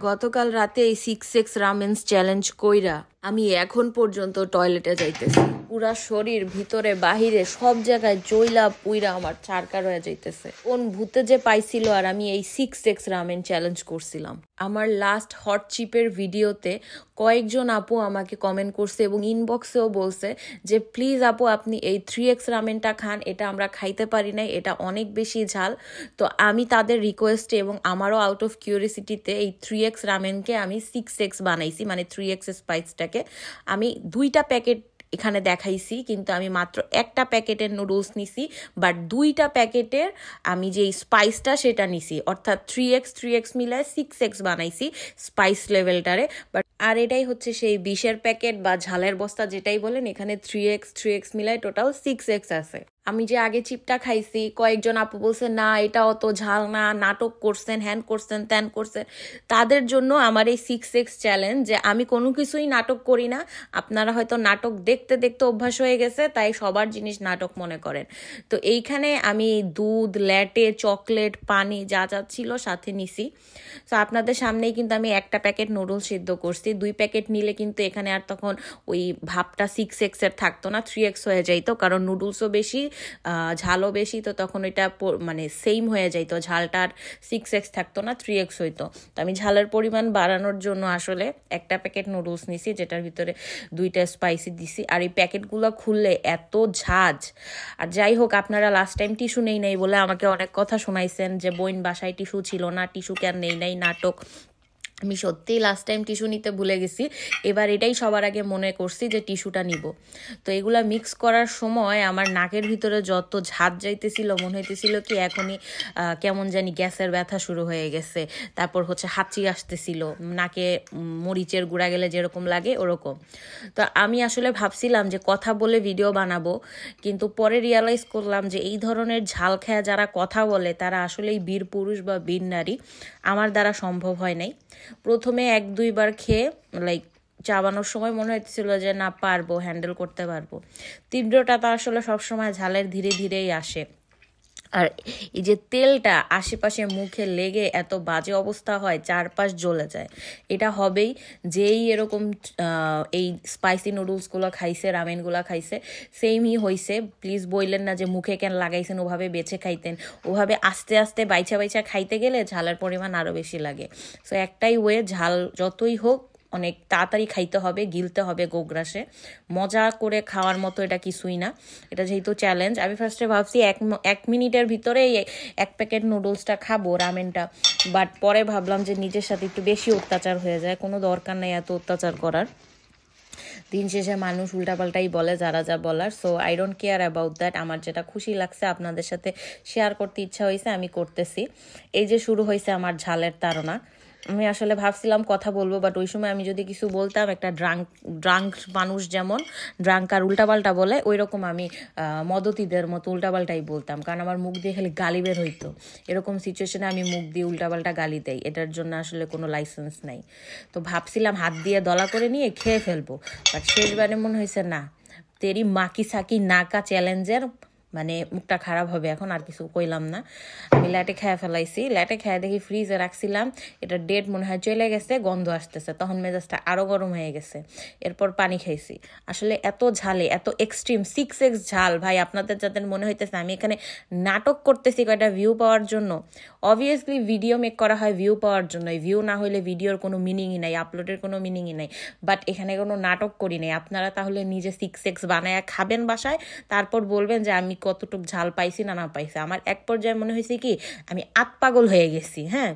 গতকাল রাতে এই 6x রামেন্স চ্যালেঞ্জ কইরা আমি এখন পর্যন্ত টয়লেটে যাইতেছি। পুরা শরীর ভিতরে বাহিরে সব জায়গায় জইলা পুইরা আমার চারকার হয়ে যাইতেছে। কোন ভূতে যে পাইছিল আর আমি এই 6x রামেন চ্যালেঞ্জ করছিলাম। আমার লাস্ট হট চিপের ভিডিওতে কয়েকজন আপু আমাকে কমেন্ট করছে এবং ইনবক্সেও বলছে যে প্লিজ আপু আপনি এই 3x রামেনটা খান, এটা আমরা খাইতে পারি নাই, এটা অনেক বেশি ঝাল। তো আমি তাদের রিকোয়েস্টে এবং আমারও আউট অফ কিউরিসিটিতে এই 3x রামেনকে আমি 6x বানাইছি, মানে 3x স্পাইসটাকে আমি 2টা প্যাকেট এখানে দেখাইছি, কিন্তু আমি মাত্র একটা প্যাকেটের নুডলস নিছি, বাট 2টা প্যাকেটের আমি যে স্পাইসটা সেটা নিছি, অর্থাৎ 3x মিলায় 6x বানাইছি স্পাইস লেভেলটারে। বাট আর এটাই হচ্ছে সেই 20-এর প্যাকেট বা ঝালের বস্তা যেটাই বলেন, এখানে 3x মিলায় টোটাল 6x আছে। আমি যে আগে চিপটা খাইছি, কয়েকজন আপু বলছে না এটা অত ঝাল না, নাটক করছেন, হ্যান করছেন, ত্যান করছেন। তাদের জন্য আমার এই 6x চ্যালেঞ্জ, যে আমি কোনো কিছুই নাটক করি না। আপনারা হয়তো নাটক দেখতে দেখতে অভ্যাস হয়ে গেছে, তাই সবার জিনিস নাটক মনে করেন। তো এইখানে আমি দুধ, ল্যাটে, চকলেট, পানি যা যা ছিল সাথে নিছি। তো আপনাদের সামনেই কিন্তু আমি একটা প্যাকেট নুডলস সিদ্ধ করছি। 2 প্যাকেট নিলে কিন্তু এখানে আর তখন ওই ভাবটা 6x এর থাকতো না, 3x হয়ে যাইতো, কারণ নুডলসও বেশি, ঝালও বেশি, তো তখন ওইটা মানে সেম হয়ে যাইতো, ঝালটার 6x থাকতো না, 3x হইতো। তো আমি ঝালের পরিমাণ বাড়ানোর জন্য আসলে একটা প্যাকেট নুডলস নিছি, যেটার ভিতরে 2টা স্পাইসি দিছি। আর এই প্যাকেটগুলো খুললে এত ঝাঁজ। আর যাই হোক, আপনারা লাস্ট টাইম টিস্যু নেই নাই বলে আমাকে অনেক কথা শোনাইছেন যে বোন বাসায় টিস্যু ছিল না, টিস্যু কেন নেই নাই, নাটক। আমি সত্যিই লাস্ট টাইম টিস্যু নিতে ভুলে গেছি, এবার এটাই সবার আগে মনে করছি যে টিস্যুটা নিব। তো এগুলা মিক্স করার সময় আমার নাকের ভিতরে যত ঝাঁজ যাইতেছিল, মনে হইতেছিল কি এখনই কেমন জানি গ্যাসের ব্যথা শুরু হয়ে গেছে। তারপর হচ্ছে হাঁচি আসতেছিল, নাকে মরিচের গুঁড়া গেলে যেরকম লাগে ওরকম। তো আমি আসলে ভাবছিলাম যে কথা বলে ভিডিও বানাবো, কিন্তু পরে রিয়ালাইজ করলাম যে এই ধরনের ঝাল খেয়া যারা কথা বলে তারা আসলেই বীর পুরুষ বা বীর নারী। আমার দ্বারা সম্ভব হয় নাই। প্রথমে 1-2 বার খেয়ে চাবানোর সময় মনে হচ্ছিল যে না পারবো, হ্যান্ডেল করতে পারবো। তীব্রটা তো আসলে সবসময় ঝালের ধীরে ধীরেই আসে। আর এই যে তেলটা আশেপাশে মুখে লেগে এত বাজে অবস্থা হয়, চারপাশ জ্বলে যায়। এটা হবেই, যেই এরকম এই স্পাইসি নুডলসগুলো খাইছে, রামেনগুলো খাইছে, সেমই হয়েছে। প্লিজ বললেন না যে মুখে কেন লাগাইছেন, ওভাবে বেছে খাইতেন। ওভাবে আস্তে আস্তে বাইচা খাইতে গেলে ঝালের পরিমাণ আরও বেশি লাগে। সো একটাই ওয়ে, ঝাল যতই হোক অনেক তাড়াতাড়ি খাইতে হবে, গিলতে হবে গোগ্রাসে। মজা করে খাওয়ার মতো এটা কিছুই না। এটা যেহেতু চ্যালেঞ্জ, আমি ফার্স্টে ভাবছি 1 মিনিটের ভিতরে এক প্যাকেট নুডলসটা খাবো, রামেনটা। বাট পরে ভাবলাম যে নিজের সাথে একটু বেশি অত্যাচার হয়ে যায়, কোনো দরকার নেই এত অত্যাচার করার। দিন শেষে মানুষ উল্টাপাল্টাই বলে যারা যা বলার। So I don't care about that. আমার যেটা খুশি লাগছে আপনাদের সাথে শেয়ার করতে ইচ্ছা হয়েছে, আমি করতেছি। এই যে শুরু হয়েছে আমার ঝালের তাড়না। আমি আসলে ভাবছিলাম কথা বলবো, বাট ওই সময় আমি যদি কিছু বলতাম, একটা ড্রাঙ্ক মানুষ যেমন ড্রাঙ্ক আর উল্টাপাল্টা বলে, ওই রকম আমি মদতিদের মতো উল্টাপাল্টাই বলতাম, কারণ আমার মুখ দিয়ে খালি গালি বের হইতো। এরকম সিচুয়েশনে আমি মুখ দিয়ে উল্টাপাল্টা গালি দেই, এটার জন্য আসলে কোনো লাইসেন্স নাই। তো ভাবছিলাম হাত দিয়ে দলা করে নিয়ে খেয়ে ফেলবো, বাট শেষবারে মনে হয়েছে না, তেরি মাকি সাকি নাকা চ্যালেঞ্জের মানে মুখটা খারাপ হবে, এখন আর কিছু কইলাম না। আমি ল্যাটে খেয়ে ফেলাইছি। ল্যাটে খেয়ে দেখি ফ্রিজে রাখছিলাম, এটা ডেট মনে হয় চলে গেছে, গন্ধ আসতেছে, তখন মেজাজটা আরও গরম হয়ে গেছে। এরপর পানি খাইছি। আসলে এত ঝালে, এত এক্সট্রিম 6x ঝাল, ভাই আপনাদের যাদের মনে হইতেছে আমি এখানে নাটক করতেছি কয়টা ভিউ পাওয়ার জন্য, অবভিয়াসলি ভিডিও মেক করা হয় ভিউ পাওয়ার জন্য। ভিউ না হইলে ভিডিওর কোনো মিনিংই নাই, আপলোডের কোনো মিনিংই নাই। বাট এখানে কোনো নাটক করি নাই। আপনারা তাহলে নিজে 6x বানায় খাবেন বাসায়, তারপর বলবেন যে আমি কতটুকু ঝাল পাইছি না পাইছি। আমার এক পর্যায়ে মনে হয়েছে কি আমি আতপাগল হয়ে গেছি। হ্যাঁ,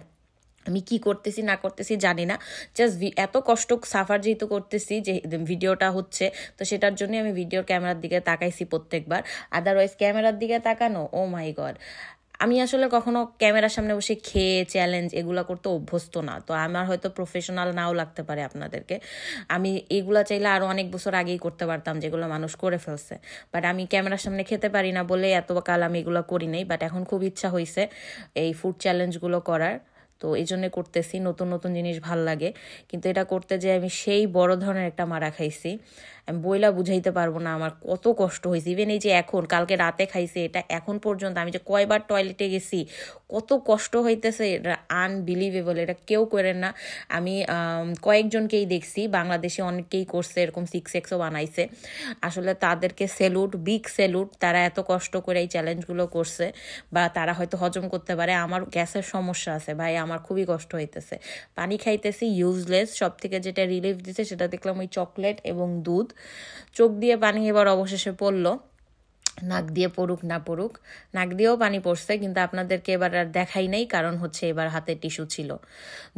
আমি কি করতেছি না করতেছি জানি না, জাস্ট এত কষ্ট সাফার যেহেতু করতেছি যে ভিডিওটা হচ্ছে, তো সেটার জন্য আমি ভিডিওর ক্যামেরার দিকে তাকাইছি প্রত্যেকবার। আদারওয়াইজ ক্যামেরার দিকে তাকানো, ও মাই গড, আমি আসলে কখনো ক্যামেরার সামনে বসে খেয়ে চ্যালেঞ্জ এগুলা করতে অভ্যস্ত না। তো আমার হয়তো প্রফেশনাল নাও লাগতে পারে আপনাদেরকে। আমি এগুলা চাইলে আরও অনেক বছর আগেই করতে পারতাম, যেগুলো মানুষ করে ফেলছে। বাট আমি ক্যামেরার সামনে খেতে পারি না বলে এত কাল আমি এগুলো করি নাই। বাট এখন খুব ইচ্ছা হয়েছে এই ফুড চ্যালেঞ্জগুলো করার। তো এই জন্য করতেছি, নতুন নতুন জিনিস ভাল লাগে। কিন্তু এটা করতে যে আমি সেই বড় ধরনের একটা মারা খাইছি, আমি বইলা বুঝাইতে পারবো না আমার কত কষ্ট হয়েছে। ইভেন এই যে এখন কালকে রাতে খাইছি, এটা এখন পর্যন্ত আমি যে কয়বার টয়লেটে গেছি, কত কষ্ট হইতেছে, এটা আনবিলিভেবল। এটা কেউ করেন না। আমি কয়েকজনকেই দেখছি, বাংলাদেশে অনেকেই করছে এরকম 6Xও বানাইছে। আসলে তাদেরকে স্যালুট, বিগ স্যালুট। তারা এত কষ্ট করে এই চ্যালেঞ্জগুলো করছে, বা তারা হয়তো হজম করতে পারে। আমার গ্যাসের সমস্যা আছে ভাই, আমার খুবই কষ্ট হইতেছে। পানি খাইতেছি ইউজলেস। সব থেকে যেটা রিলিফ দিছে সেটা দেখলাম ওই চকলেট এবং দুধ। চোখ দিয়ে পানি এবার অবশেষে পড়লো, নাক দিয়ে পড়ুক না পড়ুক। নাক দিয়েও পানি পড়ছে, কিন্তু আপনাদেরকে এবার আর দেখাই নাই, কারণ হচ্ছে এবার হাতে টিস্যু ছিল।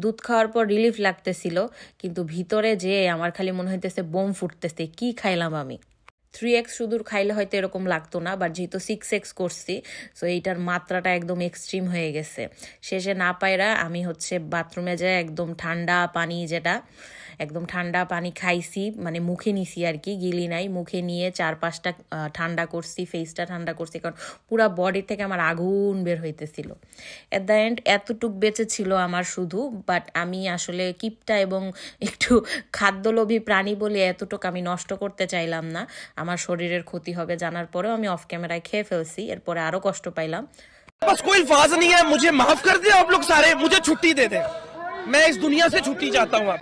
দুধ খাওয়ার পর রিলিফ লাগতেছিল, কিন্তু ভিতরে যে আমার খালি মনে হইতেছে বোম ফুটতেছে, কি খাইলাম আমি। 3X শুধু খাইলে হয়তো এরকম লাগতো না, বাট যেহেতু 6X করছি, সো এইটার মাত্রাটা একদম এক্সট্রিম হয়ে গেছে। শেষে না পাইরা আমি হচ্ছে বাথরুমে যাই, একদম ঠান্ডা পানি, যেটা একদম ঠান্ডা পানি খাইছি, মানে মুখে নিছি আর কি, গিলি নাই, মুখে নিয়ে 4-5টা ঠান্ডা করছি, ফেসটা ঠান্ডা করছি, কারণ পুরা বডি থেকে আমার আগুন বের হইতেছিল। এট দ্য এন্ড এতটুক বেঁচে ছিল আমার শুধু, বাট আমি আসলে কিপটা এবং একটু খাদ্যলোভী প্রাণী বলে এতটুকু আমি নষ্ট করতে চাইলাম না, আমার শরীরের ক্ষতি হবে জানার পরেও আমি অফ ক্যামেরায় খেয়ে ফেলছি। এরপরে আরো কষ্ট পাইলাম। बस कोई अल्फाज नहीं है, मुझे माफ कर दे आप लोग सारे, मुझे छुट्टी दे दे, मैं इस दुनिया से छुट्टी चाहता हूँ। आप